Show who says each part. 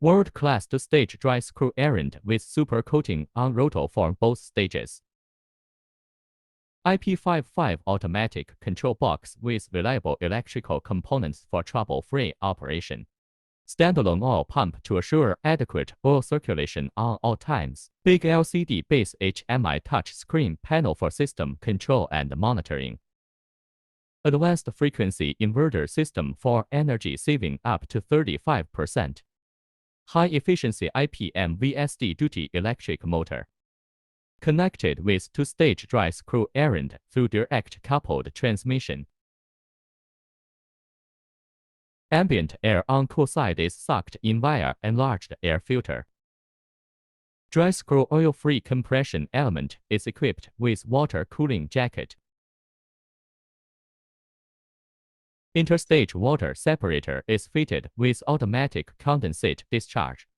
Speaker 1: World-class two-stage dry screw airend with super coating on rotor for both stages. IP55 automatic control box with reliable electrical components for trouble-free operation. Standalone oil pump to assure adequate oil circulation on all times. Big LCD base HMI touchscreen panel for system control and monitoring. Advanced frequency inverter system for energy saving up to 35%. High-efficiency IPM VSD duty electric motor. Connected with two-stage dry screw airend through direct coupled transmission. Ambient air on cool side is sucked in via enlarged air filter. Dry screw oil-free compression element is equipped with water cooling jacket. Interstage water separator is fitted with automatic condensate discharge.